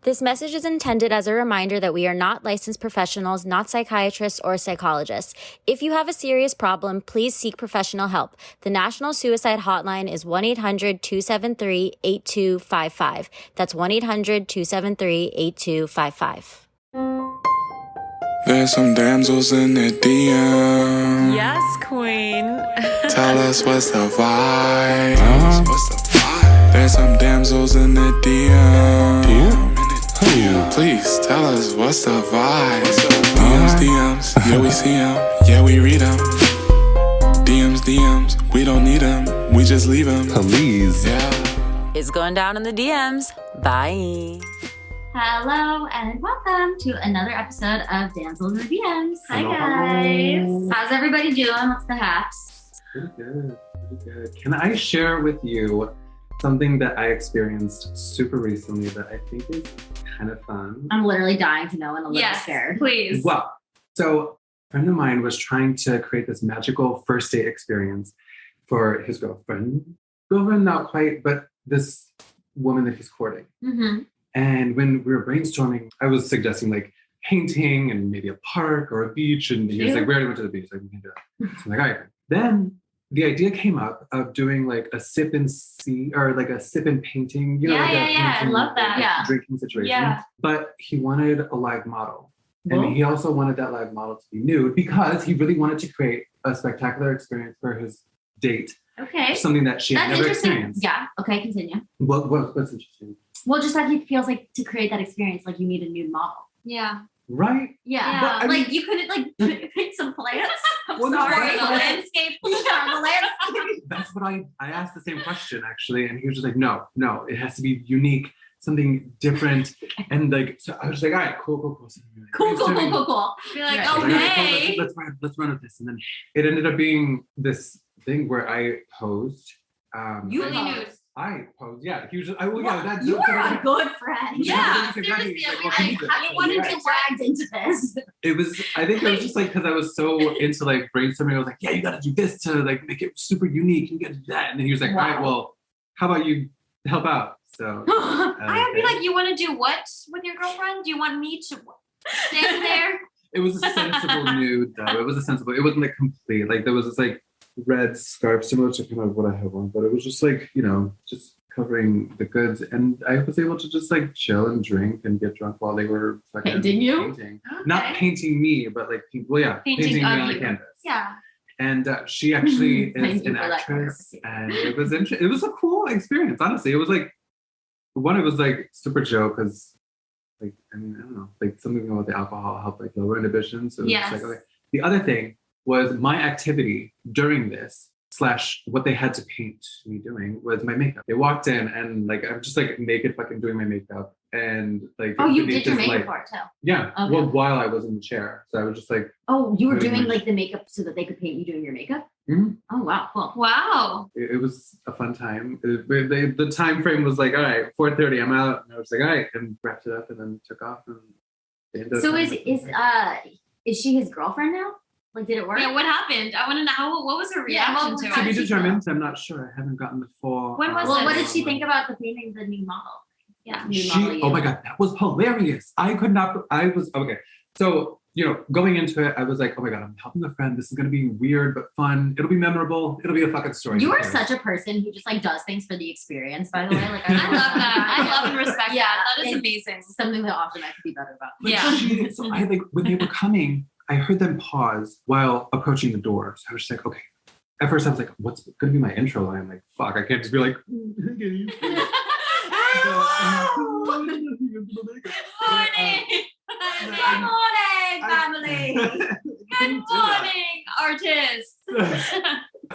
This message is intended as a reminder that we are not licensed professionals, not psychiatrists or psychologists. If you have a serious problem, please seek professional help. The National Suicide Hotline is 1-800-273-8255. That's 1-800-273-8255. There's some damsels in the DM. Yes, queen. Tell us what's the vibe. There's some damsels in the DM. Please tell us what's the vibe. DMs, yeah we see them, yeah we read them. DMs, we don't need them, we just leave them. Please. Yeah. It's going down in the DMs. Bye. Hello and welcome to another episode of Damsels in the DMs. Hi guys. How's everybody doing? What's the haps? Pretty good. Can I share with you something that I experienced super recently that I think is kind of fun? I'm literally dying to know and a little scared. Please. Well, so a friend of mine was trying to create this magical first date experience for his girlfriend. Girlfriend, not quite, but this woman that he's courting. Mm-hmm. And when we were brainstorming, I was suggesting like painting and maybe a park or a beach. And he was like, we already went to the beach. Like, we can do that. So I'm like, all right. Then the idea came up of doing like a sip and see or like a sip and painting, you know, like I love that. Yeah. Drinking situation. Yeah. But he wanted a live model. Whoa. And he also wanted that live model to be nude because he really wanted to create a spectacular experience for his date. Okay. Something that she had That's never interesting. experienced. Yeah. Okay, continue. What's interesting? Well, just that he feels like to create that experience, like you need a nude model. Yeah. Right? Yeah. But, I mean, you couldn't like pick some plants. I'm Well, no, sorry. that's The what I- landscape. Yeah, the landscape. That's what I asked the same question actually, and he was just like, no, it has to be unique, something different, and like, so I was just like, all right, cool. So we were, like, Cool. brainstorming. You're like, Yeah. I was like, all right, okay. cool, let's run with this, and then it ended up being this thing where I posed. You Fully nude. I posed, yeah. He was just, that's You are a good friend. Yeah, seriously. like, I well, can you do that? wanted to get dragged into this. It was, I think it was just like, because I was so into like brainstorming, I was like, yeah, you got to do this to like make it super unique. You got to do that. And then he was like, all right, well, how about you help out? So I would be like, you want to do what with your girlfriend? Do you want me to stand there? it was a sensible nude though. It wasn't like complete. Like there was this like red scarf similar to kind of what I have on, but it was just like, you know, just covering the goods. And I was able to just like chill and drink and get drunk while they were fucking Painting you? painting. Not painting me, but like, painting me of on the you. canvas. Yeah. And she actually Thank is you an for that actress, clarification. and it was a cool experience. Honestly, it was like it was like super chill because, like, I mean, I don't know, like something about the alcohol helped like lower inhibitions. So it was just like, okay. The other thing was my activity during this / what they had to paint me doing was my makeup. They walked in and like I'm just like naked fucking doing my makeup and like Oh, you beneath did your this, makeup like, part too. yeah. Okay. Well, while I was in the chair, so I was just like. Oh, you were Pretty doing much. like the makeup so that they could paint you doing your makeup? Mhm. Oh, wow. Cool. Wow. It was a fun time. The time frame was like, all right, 4:30, I'm out. And I was like, all right, and wrapped it up and then took off. And they ended up So having is she his girlfriend now? Like, did it work? Yeah, what happened? I want to know what was her Yeah, reaction well, to how to it? be did she determined. I'm not sure. I haven't gotten the full. When was Well, it? what did she think about the painting the new model? Yeah. New model Oh you. my God, that was hilarious. I was, okay. So, you know, going into it, I was like, oh my God, I'm helping a friend. This is going to be weird, but fun. It'll be memorable. It'll be a fucking story. You Who are cares? such a person who just like does things for the experience, by the way. Like, I love that. I love and respect Yeah, that. That is it's amazing. something that often I could be better about. But Yeah. so I like when they were coming, I heard them pause while approaching the door. So I was just like, okay. At first I was like, what's gonna be my intro line? I'm like, fuck, I can't just be like, Morning. Good morning, family. Good morning, artists.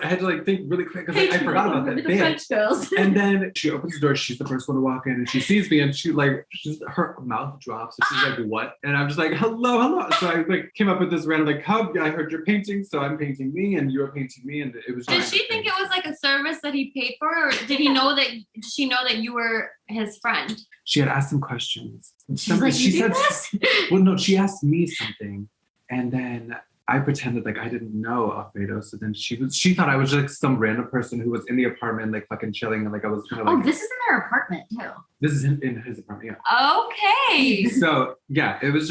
I had to like think really quick because I forgot about that The bit. French girls. And then she opens the door. She's the first one to walk in, and she sees me, and her mouth drops, and she's like, "What?" And I'm just like, "Hello." So I like came up with this random like, "How I heard you're painting, so I'm painting me, and you're painting me," and it was. Did just she think it was like a service that he paid for, or did he know that? Did she know that you were his friend? She had asked some questions. She's like, she "You said, do this?" well, no, she asked me something, and then I pretended like I didn't know Alfredo. So then she thought I was like some random person who was in the apartment, like fucking chilling, and like I was kind of like. Oh, this is in their apartment too. This is in his apartment, yeah. Okay. So yeah, it was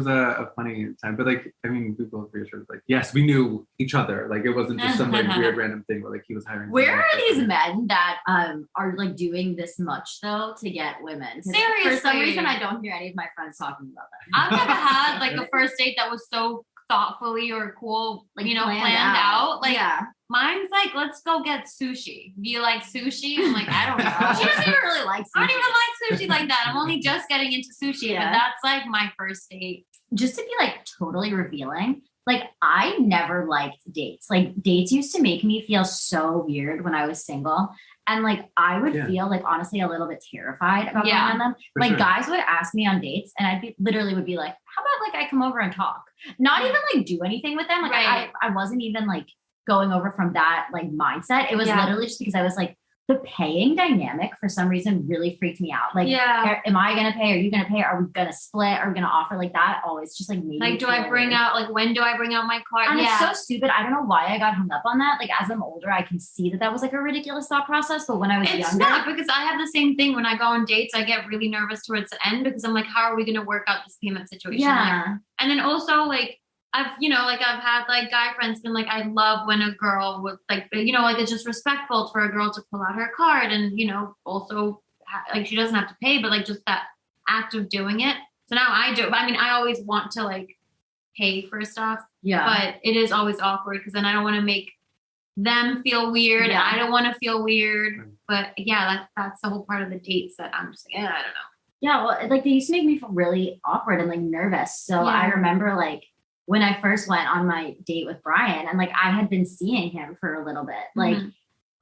a funny time. But like, I mean, we both reassured, like, yes, we knew each other. Like, it wasn't just some like weird random thing where like he was hiring. Where are these men that are like doing this much though to get women? 'Cause Seriously. for some reason, I don't hear any of my friends talking about that. I've never had like a first date that was so thoughtfully or cool, Like planned out. Like yeah. mine's like, let's go get sushi. Do you like sushi? I'm like, I don't She know. doesn't even really like I don't sushi. even like sushi like that. I'm only just getting into sushi, Yeah. but that's like my first date. Just to be like totally revealing, like I never liked dates. Like dates used to make me feel so weird when I was single. And like I would Yeah. feel like honestly a little bit terrified about going Yeah. on them. For Like sure. guys would ask me on dates and I'd be literally would be like, how about like I come over and talk? Not even like do anything with them. Like Right. I wasn't even like going over from that like mindset. It was Yeah. literally just because I was like, the paying dynamic for some reason really freaked me out. Like, Yeah. am I gonna pay? Are you gonna pay? Are we gonna split? Are we gonna offer like that? Always just like made me Like, do I feel bring weird. out, like, when do I bring out my card? And Yeah. it's so stupid. I don't know why I got hung up on that. Like as I'm older, I can see that was like a ridiculous thought process. But when I was It's younger, not, because I have the same thing when I go on dates. I get really nervous towards the end because I'm like, how are we going to work out this payment situation? Like, yeah, and then also like I've had like guy friends been like, I love when a girl would like, like it's just respectful for a girl to pull out her card and, also like she doesn't have to pay, but like just that act of doing it. So now I do. I mean, I always want to like pay for stuff, yeah. but it is always awkward because then I don't want to make them feel weird. Yeah. I don't want to feel weird. But yeah, that's the whole part of the dates that I'm just like, I don't know. Yeah, well, like they used to make me feel really awkward and like nervous. So Yeah. I remember like when I first went on my date with Brian and like I had been seeing him for a little bit. Like,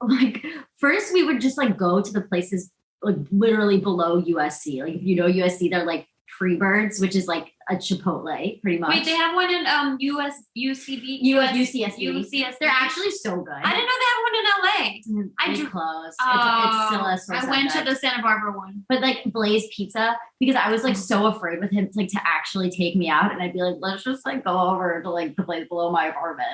like first we would just like go to the places like literally below USC. Like if you know USC, they're like Freebirds, which is like a Chipotle pretty much. Wait, they have one in UCB? UCSB. They're actually so good. I didn't know they have one in LA. I They do- closed. It's still a source I of went to good. the Santa Barbara one. But like Blaze Pizza, because I was like so afraid with him to actually take me out, and I'd be like, let's just like go over to like the place below my apartment.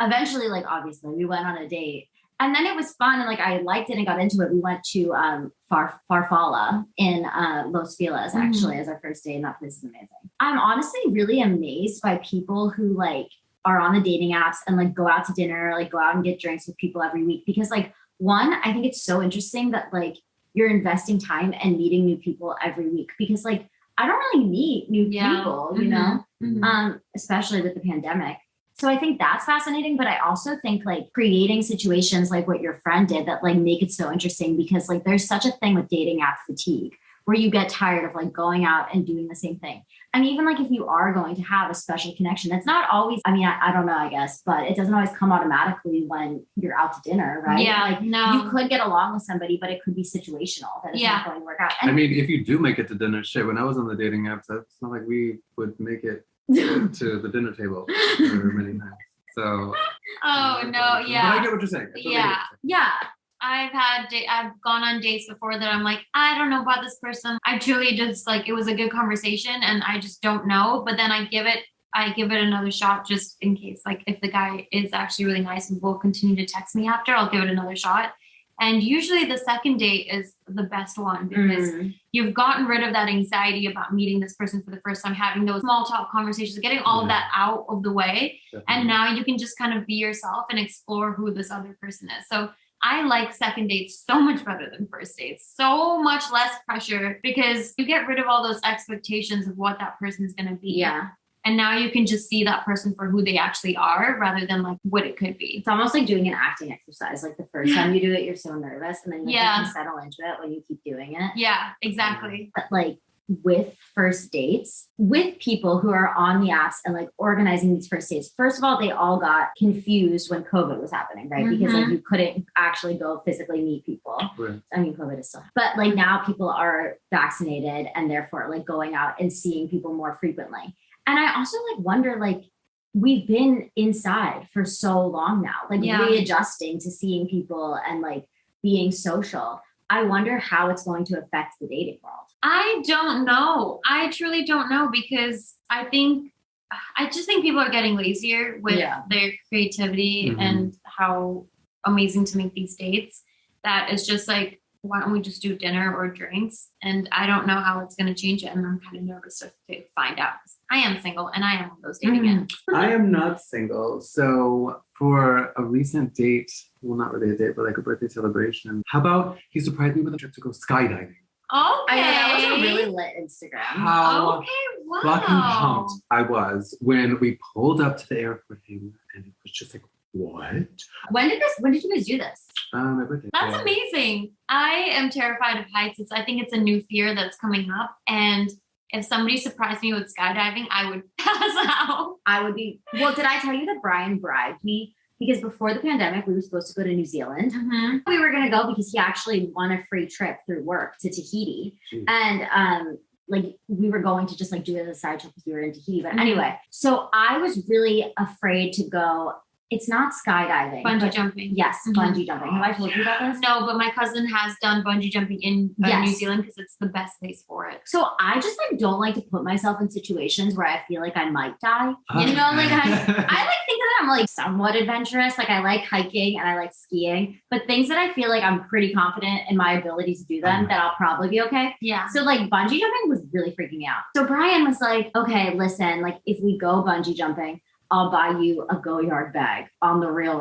Eventually, like obviously, we went on a date, and then it was fun, and like I liked it and got into it. We went to Farfalla in Los Feliz actually as our first day, and that place is amazing. I'm honestly really amazed by people who like are on the dating apps and like go out to dinner, like go out and get drinks with people every week, because like one, I think it's so interesting that like you're investing time and meeting new people every week, because like I don't really meet new people, you know, especially with the pandemic. So I think that's fascinating, but I also think like creating situations like what your friend did that like make it so interesting, because like there's such a thing with dating app fatigue where you get tired of like going out and doing the same thing. And even like if you are going to have a special connection, that's not always, I mean, I don't know, I guess, but it doesn't always come automatically when you're out to dinner, right? Yeah, like no. you could get along with somebody, but it could be situational that it's not going to work out. I mean, if you do make it to dinner, shit, when I was on the dating apps, it's not like we would make it to the dinner table for many times. So. Oh no, But yeah. I get what you're saying. I totally get Yeah. what you're saying. Yeah. I've gone on dates before that I'm like, I don't know about this person. I truly just like, it was a good conversation and I just don't know. But then I give it another shot just in case. Like if the guy is actually really nice and will continue to text me after, I'll give it another shot. And usually the second date is the best one because you've gotten rid of that anxiety about meeting this person for the first time, having those small talk conversations, getting all of that out of the way. Definitely. And now you can just kind of be yourself and explore who this other person is. So I like second dates so much better than first dates. So much less pressure because you get rid of all those expectations of what that person is going to be. Yeah. And now you can just see that person for who they actually are rather than like what it could be. It's almost like doing an acting exercise. Like the first time you do it, you're so nervous, and then like, you can settle into it when you keep doing it. Yeah, exactly. But like with first dates, with people who are on the apps and like organizing these first dates, first of all, they all got confused when COVID was happening, right? Because like you couldn't actually go physically meet people. Right. I mean, COVID is still, but like now people are vaccinated and therefore like going out and seeing people more frequently. And I also like wonder, like, we've been inside for so long now, like readjusting to seeing people and like being social. I wonder how it's going to affect the dating world. I don't know. I truly don't know because I just think people are getting lazier with their creativity and how amazing to make these dates. That it's just like, why don't we just do dinner or drinks? And I don't know how it's going to change it. And I'm kind of nervous to find out. I am single and I am on those dating apps. I am not single. So for a recent date, well, not really a date, but like a birthday celebration, how about he surprised me with a trip to go skydiving? Okay. I know, that was a really lit Instagram. How Okay, wow. fucking pumped I was when we pulled up to the airport thing, and it was just like, what? When did you guys do this? My birthday. That's Yeah. amazing. I am terrified of heights. I think it's a new fear that's coming up. And if somebody surprised me with skydiving, I would pass out. I would be. Well, did I tell you that Brian bribed me? Because before the pandemic, we were supposed to go to New Zealand. Mm-hmm. We were going to go because he actually won a free trip through work to Tahiti. Jeez. And like we were going to just like do it as a side trip because we were in Tahiti. But Mhm. anyway, so I was really afraid to go. It's not skydiving. Bungee but- jumping. Yes, Mhm. bungee jumping. Have I told you about this? No, but my cousin has done bungee jumping in Yes. New Zealand because it's the best place for it. So I just like don't like to put myself in situations where I feel like I might die. You know, like I like think that I'm like somewhat adventurous. Like I like hiking and I like skiing, but things that I feel like I'm pretty confident in my ability to do them, that I'll probably be okay. Yeah. So like bungee jumping was really freaking me out. So Brian was like, okay, listen, like if we go bungee jumping, I'll buy you a Go Yard bag on the real.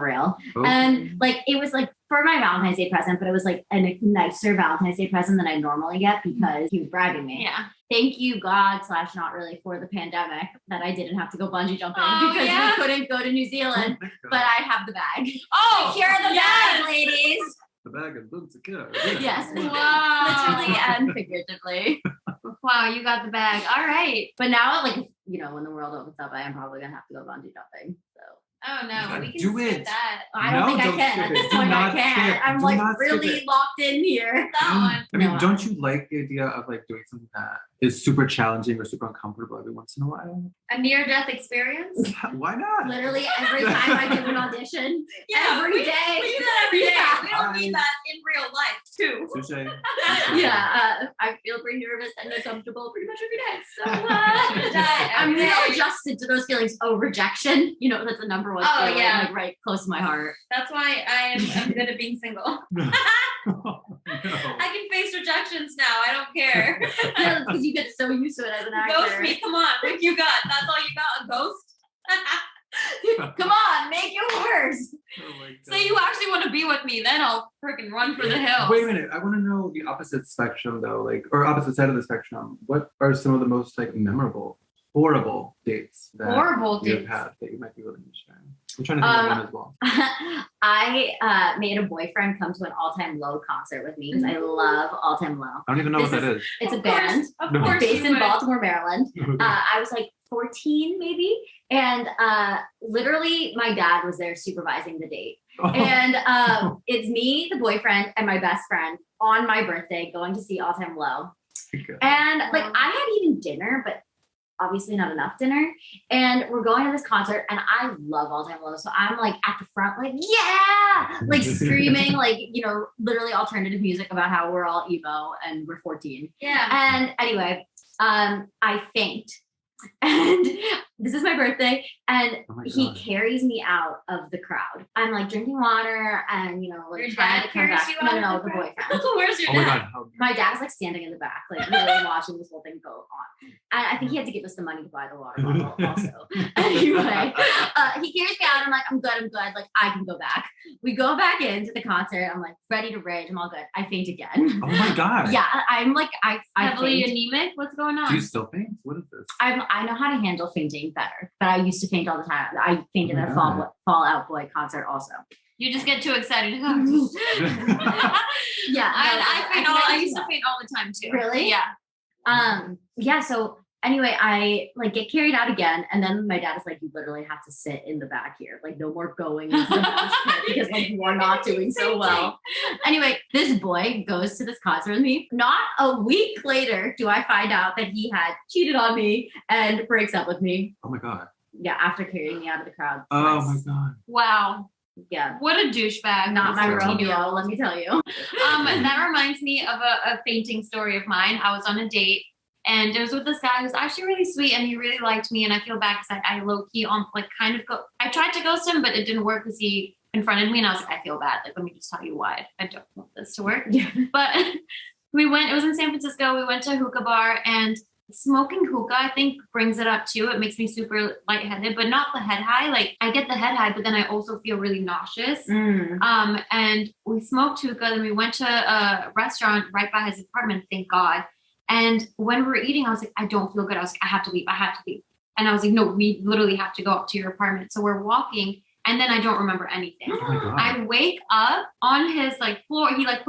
Oh. And like it was like for my Valentine's Day present, but it was like a nicer Valentine's Day present than I normally get because he was bribing me. Yeah. Thank you, God / not really for the pandemic that I didn't have to go bungee jumping Oh, because yeah. we couldn't go to New Zealand. Oh my God. But I have the bag. Oh, Here are the yes. bag, ladies. The bag is insecure. Yes. Wow. Literally and figuratively. Wow, you got the bag. All right. But now, like, you know, when the world opens up, I am probably gonna have to go bungee jumping. So Oh no, gotta we can do skip it. that. I don't No, think I don't can. skip At it. this Do point, I not can't. skip. I'm Do like not skip really it. locked in here. That one. I mean, No. don't you like the idea of like doing something that is super challenging or super uncomfortable every once in a while? A near-death experience. Why not? Literally every time I do an audition, every we, day. We do that every day. Yeah. We don't need that in real life too. Touche. Yeah, I feel pretty nervous and uncomfortable pretty much every day. So That I'm every real day. adjusted to those feelings. Oh, rejection. You know, that's the number one Oh, feeling, yeah. like right close to my heart. That's why I'm good at being single. No. I can face rejections now. I don't care. Yeah, that's because you get so used to it as an actor. Ghost me. Come on. What you got? That's all you got? A ghost? Come on, make it worse. Oh my So God. you actually want to be with me? Then I'll freaking run for the hills. Wait a minute. I want to know the opposite spectrum though, like or opposite side of the spectrum. What are some of the most like memorable, horrible dates that Horrible you've dates. had that you might be willing to share? I'm trying to think of one as well. I made a boyfriend come to an All Time Low concert with me because I love All Time Low. I don't even know This what that is. It's a Of course- band Of No. course, based you in would. Baltimore, Maryland. I was like 14 maybe. And literally my dad was there supervising the date. And it's me, the boyfriend, and my best friend on my birthday going to see All Time Low. And like I had eaten dinner, but obviously not enough dinner. And we're going to this concert and I love All Time Low. So I'm like at the front, like, yeah, like screaming, like, you know, literally alternative music about how we're all emo and we're 14. Yeah. And anyway, I faint. And this is my birthday, and Oh my he God. carries me out of the crowd. I'm like drinking water, and you know, like Your trying dad to come carries back. you No, out no, of the the crowd? boyfriend. Where's your Oh my dad? God. How My dad's like standing in the back, like really watching this whole thing go on. And I think he had to give us the money to buy the water bottle also. Anyway, he carries me out. I'm like, I'm good. Like, I can go back. We go back into the concert. I'm like, ready to rage. I'm all good. I faint again. Oh my God. Yeah, I'm like, I Heavily faint. anemic? What's going on? Do you still faint? What is this? I know how to handle fainting better, but I used to faint all the time. I fainted Oh my at a God. Fall Out Boy concert also. You just get too excited. Yeah, I used to faint all the time too. Really? Yeah. Yeah, so anyway, I like get carried out again, and then my dad is like, you literally have to sit in the back here, like no more going into the mosh pit because like we're not doing so well. Anyway, this boy goes to this concert with me. Not a week later do I find out that he had cheated on me and breaks up with me. Oh my God. Yeah, after carrying me out of the crowd. Oh twice. my God. Wow. Yeah. What a douchebag. Not my That's terrible. Romeo, let me tell you. That reminds me of a fainting story of mine. I was on a date and it was with this guy who was actually really sweet and he really liked me. And I feel bad because I low key on like kind of I tried to ghost him, but it didn't work because he in front of me, and I was like, I feel bad. Like, let me just tell you why I don't want this to work. Yeah. But it was in San Francisco. We went to a hookah bar, and smoking hookah, I think, brings it up too. It makes me super lightheaded, but not the head high. Like, I get the head high, but then I also feel really nauseous. And we smoked hookah, then we went to a restaurant right by his apartment, thank God. And when we were eating, I was like, I don't feel good. I was like, I have to leave. And I was like, no, we literally have to go up to your apartment. So we're walking, and then I don't remember anything. Oh my God. I wake up on his like floor. He like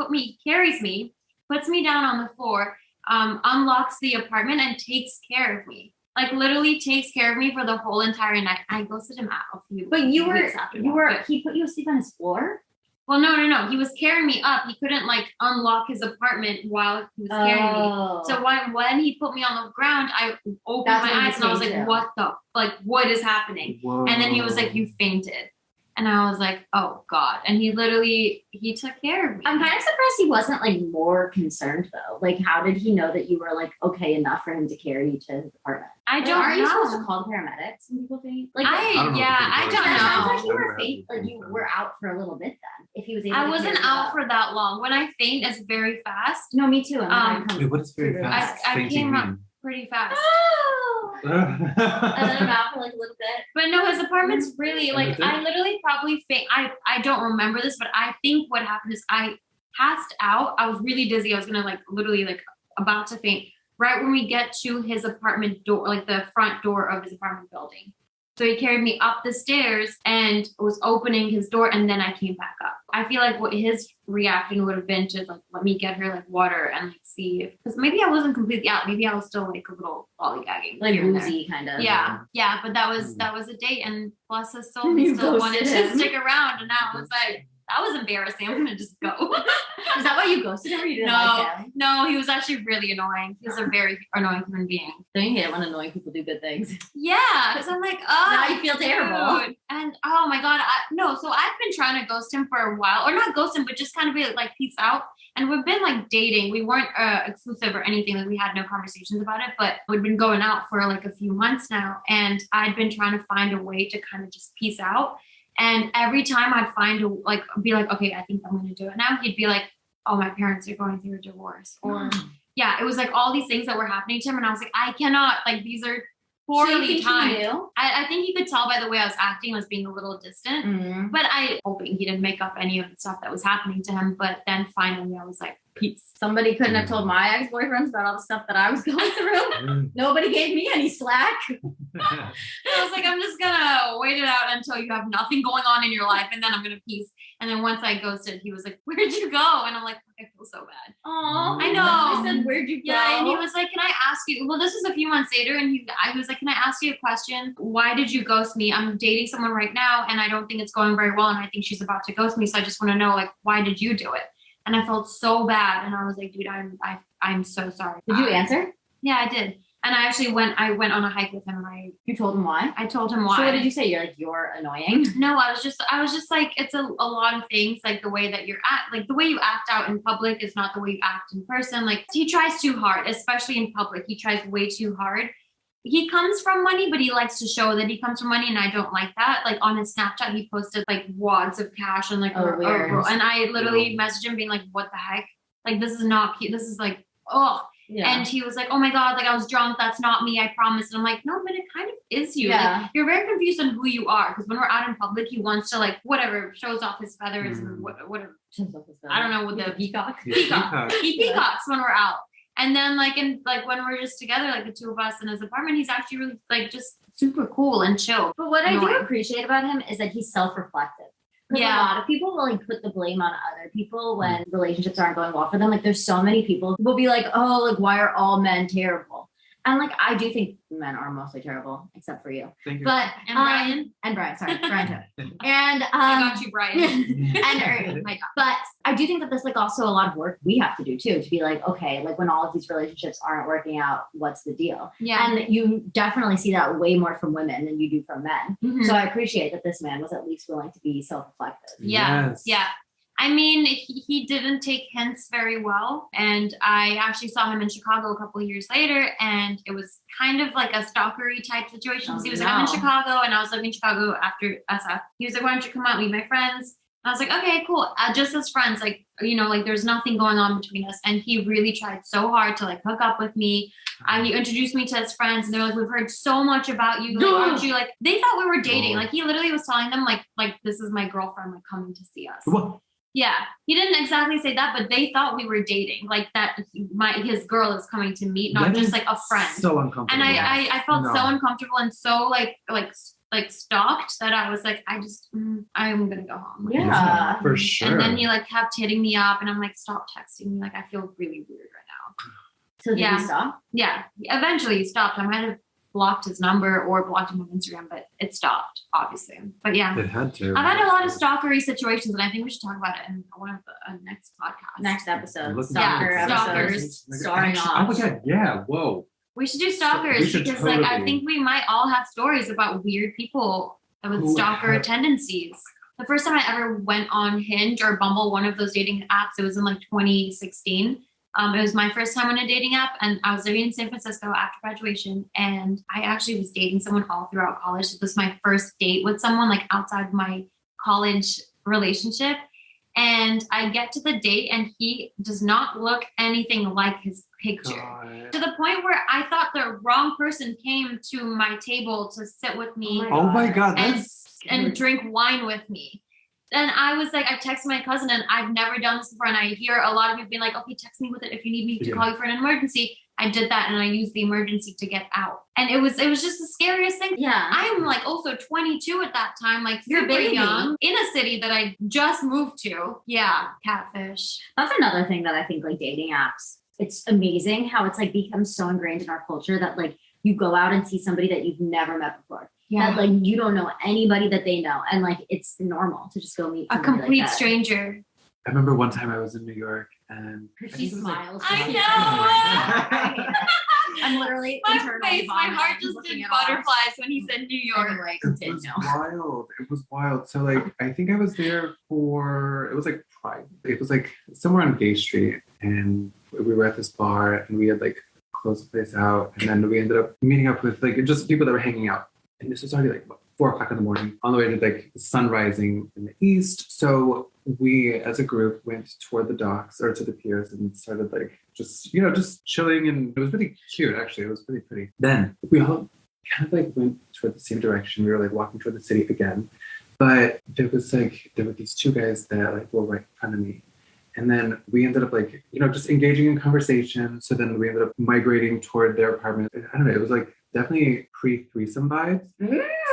carries me, puts me down on the floor, unlocks the apartment, and takes care of me. Like, literally takes care of me for the whole entire night. I ghosted him out a few But you weeks after that. he put you asleep on his floor? Well, no. He was carrying me up. He couldn't like unlock his apartment while he was carrying me. So when he put me on the ground, I opened my eyes and I was like, what is happening? Whoa. And then he was like, you fainted. And I was like, oh God. And he took care of me. I'm kind of surprised he wasn't like more concerned though. Like, how did he know that you were like okay enough for him to carry you to his apartment? I don't Aren't know. you supposed to call the paramedics when people faint? Like, I don't know. sounds like you I've were never had faint. Like, you were out for a little bit then. If he was able I to wasn't carry you out up. for that long. When I faint, it's very fast. No, me too. Wait, what is very fast? I fainting came up mean? pretty fast. And then I'm out for like a little bit. But no, his apartment's really And like, that's it? I literally probably faint. I don't remember this, but I think what happened is I passed out. I was really dizzy. I was gonna like literally like about to faint right when we get to his apartment door, like the front door of his apartment building. So he carried me up the stairs and was opening his door, and then I came back up. I feel like what his reaction would have been to like let me get her like water and like see if, because maybe I wasn't completely out. Maybe I was still like a little lollygagging, Like here and there. woozy kind of. Yeah. But that was a date, and bless his soul, You he still wanted ghosted to him. stick around, and now it's like, that was embarrassing. I'm gonna just go. Is that why you ghosted him or you didn't like him? No, he was actually really annoying. He was a very annoying human being. Don't you hate it when annoying people do good things? Yeah, because I'm like, oh, Now you feel terrible. dude. And oh my God, so I've been trying to ghost him for a while, or not ghost him, but just kind of be like peace out. And we've been like dating. We weren't exclusive or anything. Like, we had no conversations about it, but we'd been going out for like a few months now, and I'd been trying to find a way to kind of just peace out. And every time I'd be like, okay, I think I'm going to do it now, he'd be like, oh, my parents are going through a divorce. Or yeah, it was like all these things that were happening to him. And I was like, I cannot, like, these are poorly timed. I think you could tell by the way I was acting, I was being a little distant, Mm-hmm. but I hoping he didn't make up any of the stuff that was happening to him. But then finally I was like, peace. Somebody couldn't have told my ex-boyfriends about all the stuff that I was going through. Nobody gave me any slack. I was like, I'm just gonna wait it out until you have nothing going on in your life, and then I'm gonna peace. And then once I ghosted, he was like, where'd you go? And I'm like, I feel so bad. Oh, I know. I said, where'd you go? Yeah, and he was like, can I ask you, well, this was a few months later, and I was like, can I ask you a question? Why did you ghost me? I'm dating someone right now, and I don't think it's going very well, and I think she's about to ghost me, so I just want to know, like, why did you do it? And I felt so bad, and I was like, dude, I'm so sorry. Did you answer? Yeah, I did. And I actually went on a hike with him, and You told him why? I told him why. So what did you say? You're like, you're annoying. No, I was just like, it's a lot of things, like the way that the way you act out in public is not the way you act in person. Like, he tries too hard, especially in public. He tries way too hard. He comes from money, but he likes to show that he comes from money, and I don't like that. Like, on his Snapchat, he posted like wads of cash and like, weird. and I literally messaged him being like, what the heck? Like, this is not cute. This is like, oh. Yeah. And he was like, oh my God, like, I was drunk. That's not me. I promise. And I'm like, no, but it kind of is you. Yeah. Like, you're very confused on who you are. Because when we're out in public, he wants to like, whatever, shows off his feathers and whatever. I don't know what the peacock. peacock. He peacocks when we're out. And then like when we're just together, like the two of us in his apartment, he's actually really like just super cool and chill. But what I do Annoying. appreciate about him is that he's self-reflective. Because Yeah. a lot of people will like put the blame on other people when relationships aren't going well for them. Like, there's so many people who will be like, oh, like, why are all men terrible? And like, I do think men are mostly terrible, except for you. Thank you. But And Brian, and Brian, sorry, Brian too. And I got you, Brian. and Ernie. My God. But I do think that there's like also a lot of work we have to do too, to be like, okay, like when all of these relationships aren't working out, what's the deal? Yeah. And you definitely see that way more from women than you do from men. Mhm. So I appreciate that this man was at least willing to be self-reflective. Yeah. Yes. Yeah. I mean, he didn't take hints very well. And I actually saw him in Chicago a couple of years later. And it was kind of like a stalkery type situation. Oh, He was like, I'm in Chicago and I was living in Chicago after SF. He was like, why don't you come out, meet my friends? And I was like, okay, cool. Just as friends, like, you know, like there's nothing going on between us. And he really tried so hard to like hook up with me. He introduced me to his friends and they're like, we've heard so much about you. Like, aren't you like, they thought we were dating. Like he literally was telling them like, this is my girlfriend, like coming to see us. What? Yeah. He didn't exactly say that, but they thought we were dating. Like that his girl is coming to meet, not That just is like a friend. So uncomfortable. And I felt No. so uncomfortable and so like stalked that I was like, I'm gonna go home. Like, Yeah. For sure. And then he like kept hitting me up and I'm like, stop texting me. Like I feel really weird right now. So did Yeah. you stop? Yeah. Eventually he stopped. I might have blocked his number or blocked him on Instagram, but it stopped, obviously. But yeah. It had to. I've had a lot of stalkery situations and I think we should talk about it in one of the next podcasts. Next episode. Listen Stalker to it. episodes. Stalkers. Starring Actually, off. Oh my god, yeah, whoa. We should do We stalkers should because like I totally. think we might all have stories about weird people with Who stalker have- tendencies. The first time I ever went on Hinge or Bumble, one of those dating apps, it was in like 2016. It was my first time on a dating app and I was living in San Francisco after graduation and I actually was dating someone all throughout college. This was my first date with someone like outside my college relationship. And I get to the date and he does not look anything like his picture. God. To the point where I thought the wrong person came to my table to sit with me Oh my god, and that's and drink wine with me. And I was like, I texted my cousin and I've never done this before. And I hear a lot of people being like, okay, text me with it if you need me to Yeah. call you for an emergency. I did that and I used the emergency to get out. And it was just the scariest thing. Yeah. I'm like also 22 at that time, like You're a super baby. young in a city that I just moved to. Yeah, catfish. That's another thing that I think like dating apps, it's amazing how it's like become so ingrained in our culture that like you go out and see somebody that you've never met before. That like you don't know anybody that they know. And like it's normal to just go meet A somebody complete like that. stranger. I remember one time I was in New York and I She think it was, like, smiles. I know. I'm literally My internally face, my vomiting heart just looking did at all. butterflies when he said New York. Anyway, It was continue. wild. It was wild. So like I think I was there for it was like Pride. It was like somewhere on Gay Street and we were at this bar and we had like closed the place out and then we ended up meeting up with like just people that were hanging out. And this was already like 4 o'clock in the morning on the way to like the sun rising in the east. So we as a group went toward the docks or to the piers and started like just chilling and it was really cute actually. It was really pretty. Then we all kind of like went toward the same direction. We were like walking toward the city again. But there were these 2 guys that like were right in front of me. And then we ended up like, just engaging in conversation. So then we ended up migrating toward their apartment. I don't know, it was like definitely pre-threesome vibes.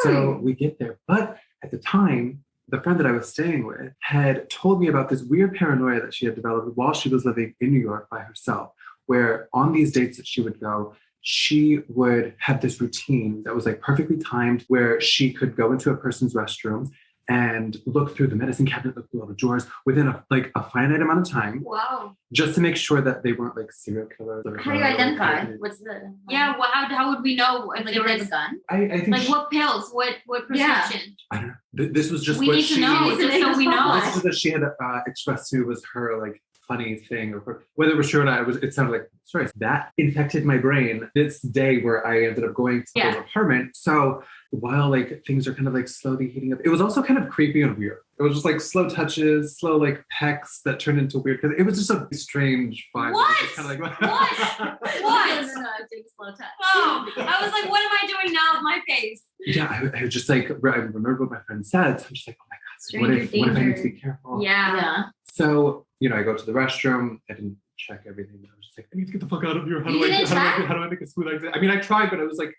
So we get there. But at the time, the friend that I was staying with had told me about this weird paranoia that she had developed while she was living in New York by herself, where on these dates that she would go, she would have this routine that was like perfectly timed where she could go into a person's restroom and look through the medicine cabinet, look through all the drawers within a finite amount of time, Wow. just to make sure that they weren't like serial killers. Or, How do you identify? What's the Yeah, well, how would we know? like Like, if they have a this, gun? I think like what pills? What Yeah. prescription? I don't know. This was just We what need she. to know, This is just so we know. possible. This is what she had expressed to me was her like funny thing, or whether it was true or not. It sounded like sorry. That infected my brain this day where I ended up going to Yeah. his apartment. So while like things are kind of like slowly heating up, it was also kind of creepy and weird. It was just like slow touches, slow like pecks that turned into weird. Because it was just a strange vibe. It was just What? kinda like, What? No, take a slow touch. Oh, I was like, what am I doing now with my face? Yeah, I was just like I remember what my friend said. So I'm just like, oh my god, what if I need to be careful? Yeah. So, I go to the restroom. I didn't check everything. I was just like, I need to get the fuck out of here. How You do I didn't how do I make a smooth exit? I mean, I tried, but it was like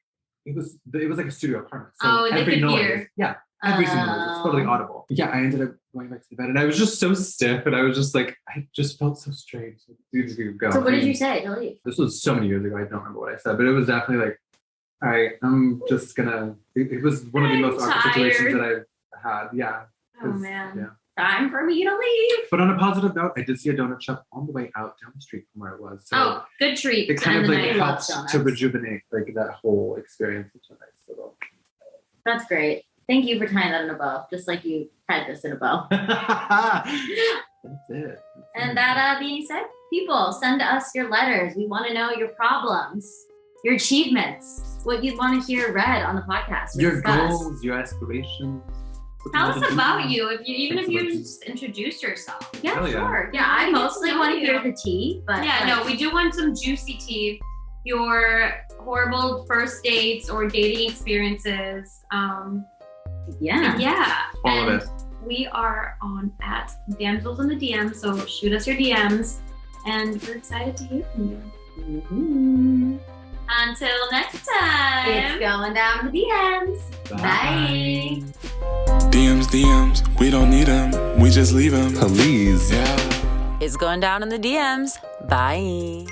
it was like a studio apartment. So Oh, they every could noise, hear. yeah, every single noise, it's totally audible. Yeah, I ended up going back to the bed, and I was just so stiff, and I was just like, I just felt so strange. Go. So what did you say to leave? This was so many years ago. I don't remember what I said, but it was definitely like, all right, I'm just gonna. It was one of the I'm most awkward tired. situations that I've had. Yeah. Oh 'cause, man. Yeah. Time for me to leave. But on a positive note, I did see a donut shop on the way out down the street from where it was. So Oh, good treat. it to kind end of the like night. love helped donuts. to rejuvenate like that whole experience. It's a nice little. That's great. Thank you for tying that in a bow, just like you tied this in a bow. That's it. And that being said, people, send us your letters. We want to know your problems, your achievements, what you'd want to hear read on the podcast. Your discussed. goals, your aspirations. Tell us about you, even if you just introduce yourself. Yeah, Hell yeah. sure. Yeah, I mostly want to hear the tea, but Yeah, no, we do want some juicy tea. Your horrible first dates or dating experiences. yeah. All of And it. We are on at Damsels in the DMs, so shoot us your DMs, and we're excited to hear from you. Mm-hmm. Until next time. It's going down the DMs. Bye. DMs, we don't need them, we just leave them. Please. Yeah. It's going down in the DMs. Bye.